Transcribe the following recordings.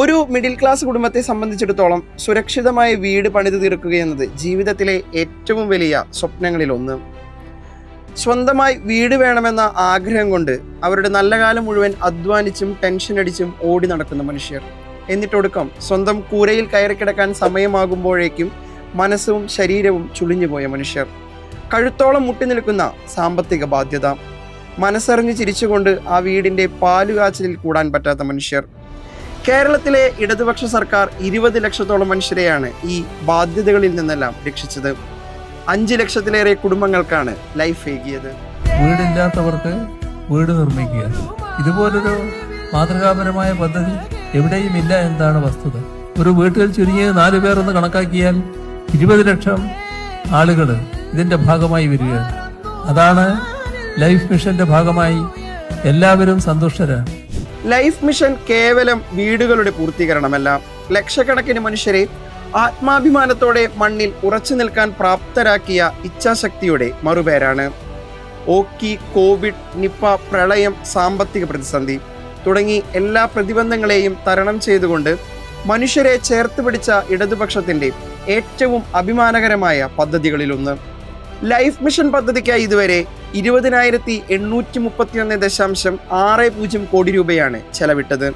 ഒരു middle class കുടുംബത്തെ സംബന്ധിച്ചിടത്തോളം സുരക്ഷിതമായ വീട് പണിത് തീർക്കുകയെന്നത് ജീവിതത്തിലെ ഏറ്റവും വലിയ സ്വപ്നങ്ങളിലൊന്ന്. സ്വന്തമായി വീട് വേണമെന്ന ആഗ്രഹം കൊണ്ട് അവരുടെ നല്ല കാലം മുഴുവൻ അധ്വാനിച്ചും ടെൻഷൻ അടിച്ചും ഓടി നടക്കുന്ന മനുഷ്യർ. എന്നിട്ടൊടുക്കം സ്വന്തം കൂരയിൽ കയറി കിടക്കാൻ സമയമാകുമ്പോഴേക്കും മനസ്സും ശരീരവും ചുളിഞ്ഞുപോയ മനുഷ്യർ. കഴുത്തോളം മുട്ടി നിൽക്കുന്ന സാമ്പത്തിക ബാധ്യത. മനസ്സറിഞ്ഞ് ചിരിച്ചുകൊണ്ട് ആ വീടിൻ്റെ പാലുകാച്ചിലിൽ കൂടാൻ പറ്റാത്ത മനുഷ്യർ. കേരളത്തിലെ ഇടതുപക്ഷ സർക്കാർ 20 ലക്ഷത്തോളം മനുഷ്യരെയാണ് ഈ ബാധ്യതകളിൽ നിന്നെല്ലാം രക്ഷിച്ചത്. 5 ലക്ഷത്തിലേറെ കുടുംബങ്ങൾക്കാണ് ലൈഫ് ഏകിയത്. വീടില്ലാത്തവർക്ക് വീട് നിർമ്മിക്കുക, ഇതുപോലൊരു മാതൃകാപരമായ പദ്ധതി എവിടെയും ഇല്ല എന്നതാണ് വസ്തുത. ഒരു വീട്ടിൽ ചുരുങ്ങിയത് 4 പേർ എന്ന് കണക്കാക്കിയാൽ 20 ലക്ഷം ആളുകൾ ഇതിന്റെ ഭാഗമായി വരികയാണ്. അതാണ് ലൈഫ് മിഷന്റെ ഭാഗമായി എല്ലാവരും സന്തുഷ്ടരാണ്. ലൈഫ് മിഷൻ കേവലം വീടുകളുടെ പൂർത്തീകരണമല്ല, ലക്ഷക്കണക്കിന് മനുഷ്യരെ ആത്മാഭിമാനത്തോടെ മണ്ണിൽ ഉറച്ചു നിൽക്കാൻ പ്രാപ്തരാക്കിയ ഇച്ഛാശക്തിയുടെ മറുപേരാണ്. ഓക്കി, കോവിഡ്, നിപ്പ, പ്രളയം, സാമ്പത്തിക പ്രതിസന്ധി തുടങ്ങി എല്ലാ പ്രതിബന്ധങ്ങളെയും തരണം ചെയ്തുകൊണ്ട് മനുഷ്യരെ ചേർത്ത് പിടിച്ച ഇടതുപക്ഷത്തിന്റെ ഏറ്റവും അഭിമാനകരമായ പദ്ധതികളിലൊന്ന്. ലൈഫ് മിഷൻ പദ്ധതിക്കായി ഇതുവരെ 20,831.60 കോടി രൂപയാണ് ചെലവിട്ടത്.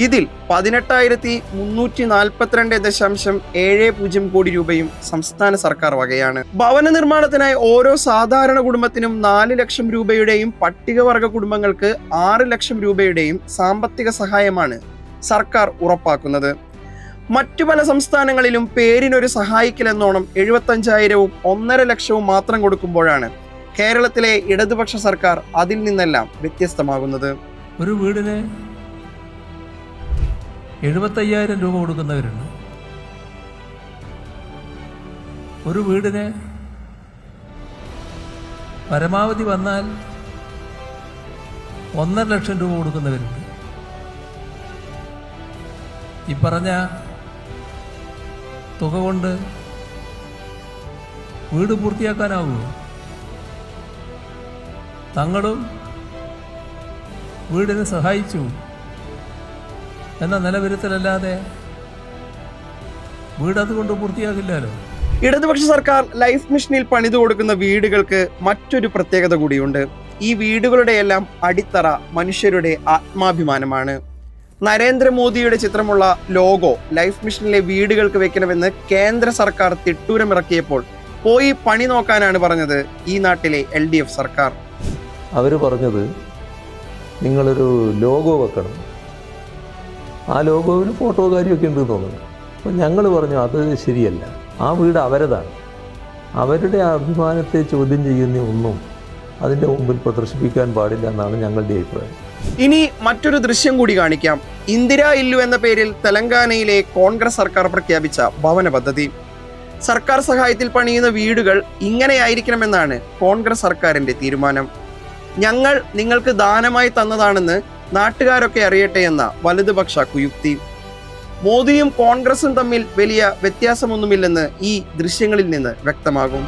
ഇതിൽ 18,342.70 കോടി രൂപയും സംസ്ഥാന സർക്കാർ വകയാണ്. ഭവന നിർമ്മാണത്തിനായി ഓരോ സാധാരണ കുടുംബത്തിനും 4 ലക്ഷം രൂപയുടെയും പട്ടികവർഗ കുടുംബങ്ങൾക്ക് 6 ലക്ഷം രൂപയുടെയും സാമ്പത്തിക സഹായമാണ് സർക്കാർ ഉറപ്പാക്കുന്നത്. മറ്റു പല സംസ്ഥാനങ്ങളിലും പേരിനൊരു സഹായിക്കലെന്നോണം 75,000-ഉം 1.5 ലക്ഷവും മാത്രം കൊടുക്കുമ്പോഴാണ് കേരളത്തിലെ ഇടതുപക്ഷ സർക്കാർ അതിൽ നിന്നെല്ലാം വ്യത്യസ്തമാകുന്നത്. ഒരു വീടിന് 75,000 രൂപ കൊടുക്കുന്നവരുണ്ട്. ഒരു വീടിന് പരമാവധി വന്നാൽ 1.5 ലക്ഷം രൂപ കൊടുക്കുന്നവരുണ്ട്. ഈ പറഞ്ഞ തുക കൊണ്ട് വീട് പൂർത്തിയാക്കാനാവുമോ? തങ്ങളും വീടിനെ സഹായിച്ചു എന്ന നിലവിരുത്തലല്ലാതെ വീട് അതുകൊണ്ട് പൂർത്തിയാകില്ലല്ലോ. ഇടതുപക്ഷ സർക്കാർ ലൈഫ് മിഷനിൽ പണിതു കൊടുക്കുന്ന വീടുകൾക്ക് മറ്റൊരു പ്രത്യേകത കൂടിയുണ്ട്. ഈ വീടുകളുടെയെല്ലാം അടിത്തറ മനുഷ്യരുടെ ആത്മാഭിമാനമാണ്. നരേന്ദ്രമോദിയുടെ ചിത്രമുള്ള ലോഗോ ലൈഫ് മിഷനിലെ വീടുകൾക്ക് വെക്കണമെന്ന് കേന്ദ്ര സർക്കാർ തിട്ടൂരമിറക്കിയപ്പോൾ പോയി പണി നോക്കാനാണ് പറഞ്ഞത് ഈ നാട്ടിലെ LDF സർക്കാർ. അവർ പറഞ്ഞത് നിങ്ങളൊരു ലോഗോ വെക്കണം, ആ ലോഗോയിൽ ഫോട്ടോ കാര്യമൊക്കെ ഉണ്ടെന്ന് തോന്നുന്നു. അപ്പോൾ ഞങ്ങൾ പറഞ്ഞു അത് ശരിയല്ല, ആ വീട് അവരതാണ്, അവരുടെ അഭിമാനത്തെ ചോദ്യം ചെയ്യുന്ന ഒന്നും അതിൻ്റെ മുമ്പിൽ പ്രദർശിപ്പിക്കാൻ പാടില്ല എന്നാണ് ഞങ്ങളുടെ അഭിപ്രായം. ഇനി മറ്റൊരു ദൃശ്യം കൂടി കാണിക്കാം. ഇന്ദിരാ ഇല്ലു എന്ന പേരിൽ തെലങ്കാനയിലെ കോൺഗ്രസ് സർക്കാർ പ്രഖ്യാപിച്ച ഭവന പദ്ധതി. സർക്കാർ സഹായത്തിൽ പണിയുന്ന വീടുകൾ ഇങ്ങനെയായിരിക്കണമെന്നാണ് കോൺഗ്രസ് സർക്കാരിന്റെ തീരുമാനം. ഞങ്ങൾ നിങ്ങൾക്ക് ദാനമായി തന്നതാണെന്ന് നാട്ടുകാരൊക്കെ അറിയട്ടെ എന്ന വലതുപക്ഷ കുയുക്തി. മോദിയും കോൺഗ്രസും തമ്മിൽ വലിയ വ്യത്യാസമൊന്നുമില്ലെന്ന് ഈ ദൃശ്യങ്ങളിൽ നിന്ന് വ്യക്തമാകും.